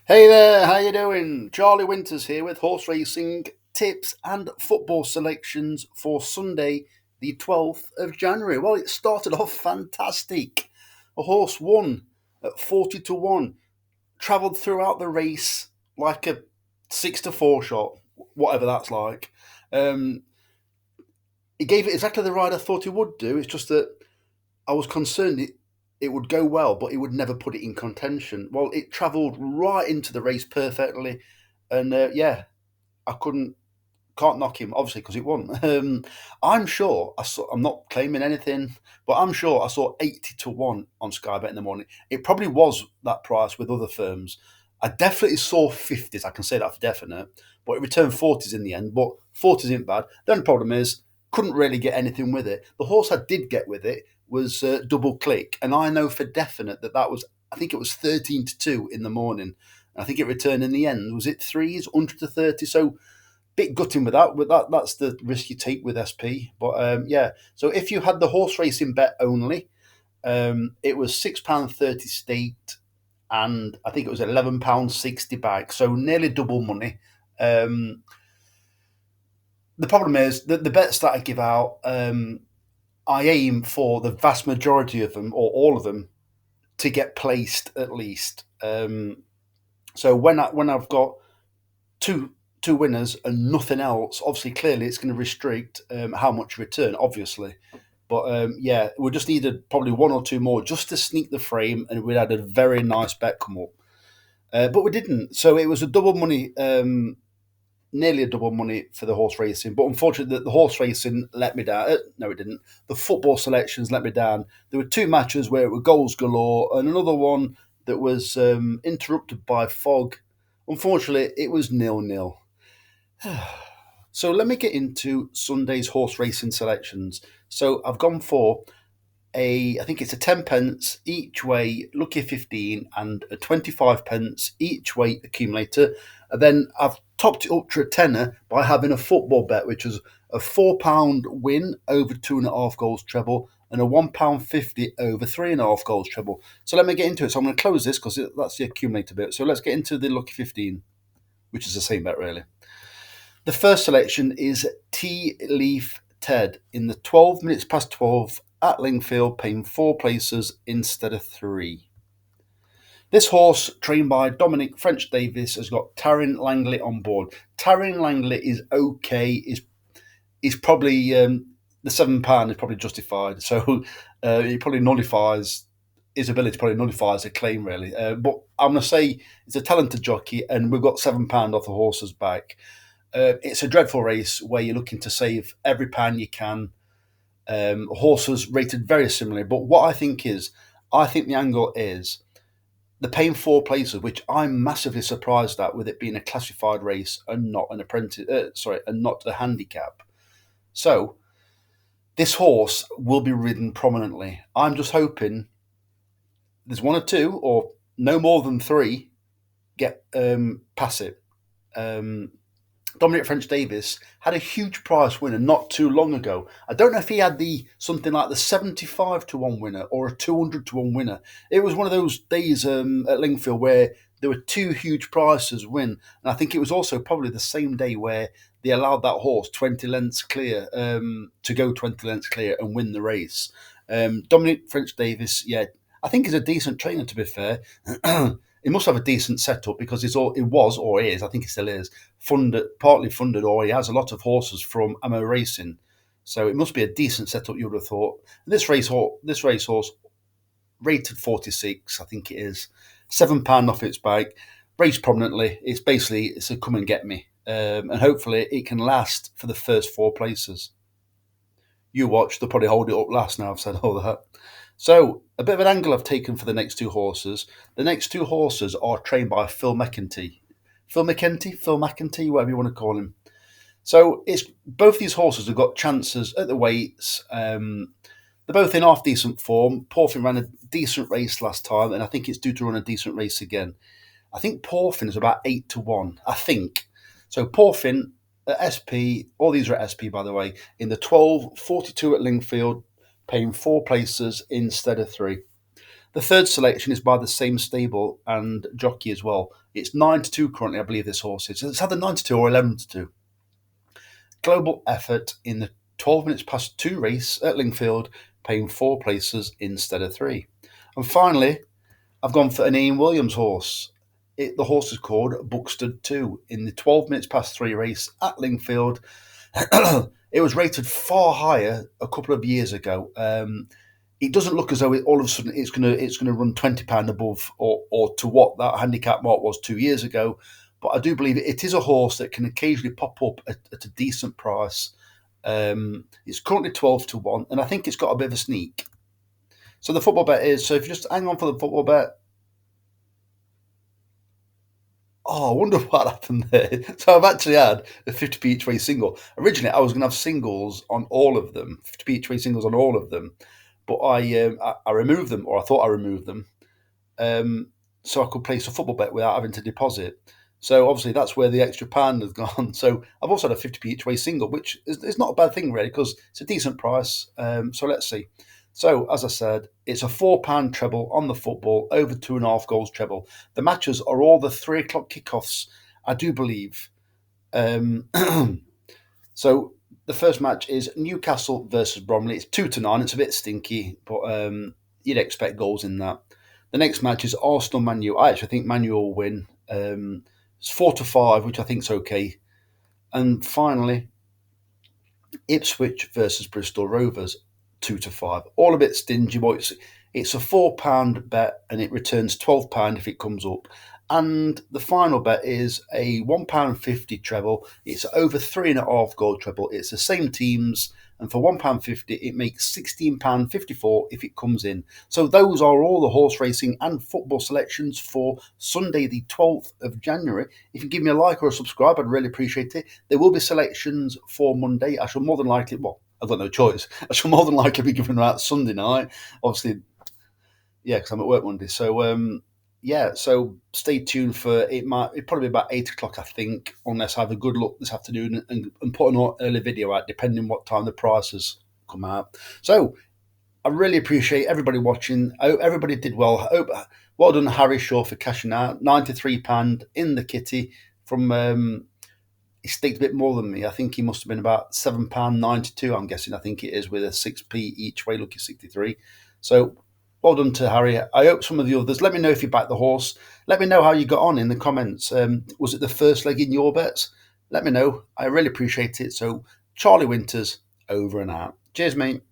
Hey there, how you doing? Charlie Winters here with horse racing tips and football selections for Sunday, the 12th of January. Well, it started off fantastic. A horse won at 40 to 1, travelled throughout the race like a 6 to 4 shot, whatever that's like. Um, it gave it exactly the ride I thought it would do. It's just that I was concerned it would go well, but it would never put it in contention. Well, it travelled right into the race perfectly, and yeah, I can't knock him obviously because it won. I'm sure I'm not claiming anything, but I'm sure I saw 80 to 1 on Sky Bet in the morning. It probably was that price with other firms. I definitely saw 50s. I can say that for definite, but it returned 40s in the end. But 40s isn't bad. The only problem is couldn't really get anything with it. The horse I did get with it was Double Click, and I know for definite that was, I think it was 13 to 2 in the morning. I think it returned in the end. Was it threes, 100 to 30? So bit gutting with that, but that's the risk you take with SP. But yeah, so if you had the horse racing bet only, it was £6.30 staked, and I think it was £11.60 back, so nearly double money. Um, the problem is that the bets that I give out, I aim for the vast majority of them or all of them to get placed at least. So when I've got two two winners and nothing else, obviously clearly it's going to restrict how much return, obviously. But yeah, we just needed probably one or two more just to sneak the frame, and we'd had a very nice bet come up. But we didn't, so it was a double money, nearly a double money for the horse racing. But unfortunately, the horse racing let me down. No, it didn't. The football selections let me down. There were two matches where it were goals galore, and another one that was interrupted by fog. Unfortunately, it was 0-0. So let me get into Sunday's horse racing selections. So I've gone for I think it's a 10 pence each way lucky 15 and a 25 pence each way accumulator. And then I've topped it up to a tenner by having a football bet, which was a £4 win over 2.5 goals treble and a £1.50 over 3.5 goals treble. So let me get into it. So I'm going to close this because that's the accumulator bit. So let's get into the lucky 15, which is the same bet really. The first selection is Tea Leaf Ted in the 12 minutes past 12 at Lingfield, paying four places instead of three. This horse, trained by Dominic French Davis, has got Taryn Langley on board. Taryn Langley is okay. Is probably the £7 is probably justified. So it probably nullifies his ability. Probably nullifies a claim really. But I'm going to say it's a talented jockey, and we've got £7 off the horse's back. It's a dreadful race where you're looking to save every pound you can. Horses rated very similarly, but what I think the angle is the paying four places, which I'm massively surprised at, with it being a classified race and not an apprentice. And not a handicap. So this horse will be ridden prominently. I'm just hoping there's one or two, or no more than three, get pass it. Um, Dominic French Davis had a huge prize winner not too long ago. I don't know if he had the something like the 75 to 1 winner or a 200 to 1 winner. It was one of those days at Lingfield where there were two huge prizes win. And I think it was also probably the same day where they allowed that horse 20 lengths clear to go 20 lengths clear and win the race. Dominic French Davis, yeah, I think he's a decent trainer, to be fair. He must have a decent setup because it was or is, I think it still is, partly funded, or he has a lot of horses from Ammo Racing. So it must be a decent setup, you would have thought. This racehorse rated 46, I think it is, £7 off its back, raced prominently. It's a come and get me, and hopefully it can last for the first four places. You watch, they'll probably hold it up last now I've said all that. So, a bit of an angle I've taken for the next two horses. The next two horses are trained by Phil McEntee. Phil McEntee, whatever you want to call him. So, it's both these horses have got chances at the weights. They're both in half decent form. Porfin ran a decent race last time, and I think it's due to run a decent race again. I think Porfin is about 8 to 1. I think. So, Porfin at SP, all these are at SP by the way, in the 12:42 at Lingfield, paying four places instead of three. The third selection is by the same stable and jockey as well. It's 9-2 currently, I believe this horse is. It's either 9-2 or 11-2. Global effort in the 12 minutes past 2 race at Lingfield, paying 4 places instead of 3. And finally, I've gone for an Ian Williams horse. The horse is called Buxted 2 in the 12 minutes past 3 race at Lingfield. It was rated far higher a couple of years ago. It doesn't look as though all of a sudden it's gonna run £20 above or to what that handicap mark was 2 years ago. But I do believe it is a horse that can occasionally pop up at a decent price. It's currently 12-1, and I think it's got a bit of a sneak. So the football bet is, so if you just hang on for the football bet. Oh, I wonder what happened there. So I've actually had a 50p each way single. Originally, I was going to have singles on all of them, 50p each way singles on all of them, but I removed them, or I thought I removed them, so I could place a football bet without having to deposit. So obviously that's where the extra pound has gone. So I've also had a 50p each way single, which is not a bad thing really because it's a decent price. So let's see. So as I said, it's a £4 treble on the football, over 2.5 goals treble. The matches are all the 3 o'clock kickoffs, I do believe. Um, so the first match is Newcastle versus Bromley. It's 2-9. It's a bit stinky, but you'd expect goals in that. The next match is Arsenal Man U. I actually think Man U will win. It's 4-5, which I think is okay. And finally, Ipswich versus Bristol Rovers, 2-5. All a bit stingy, but it's a £4 bet and it returns £12 if it comes up. And the final bet is a £1.50 treble. It's over 3.5 goal treble. It's the same teams, and for £1.50, it makes £16.54 if it comes in. So those are all the horse racing and football selections for Sunday, the 12th of January. If you give me a like or a subscribe, I'd really appreciate it. There will be selections for Monday. I shall more than likely, well, I've got no choice. I shall more than likely be giving them out Sunday night. Obviously, yeah, because I'm at work Monday. So, yeah, so stay tuned for it. It probably be about 8 o'clock, I think, unless I have a good look this afternoon and put an early video out, depending on what time the prices come out. So I really appreciate everybody watching. I hope everybody did well. Well done, Harry Shaw, for cashing out £93 in the kitty from. He staked a bit more than me. I think he must have been about £7.92. I'm guessing. I think it is with a 6p each way. Lucky 63. So well done to Harry. I hope some of the others. Let me know if you backed the horse. Let me know how you got on in the comments. Was it the first leg in your bets? Let me know. I really appreciate it. So Charlie Winters, over and out. Cheers, mate.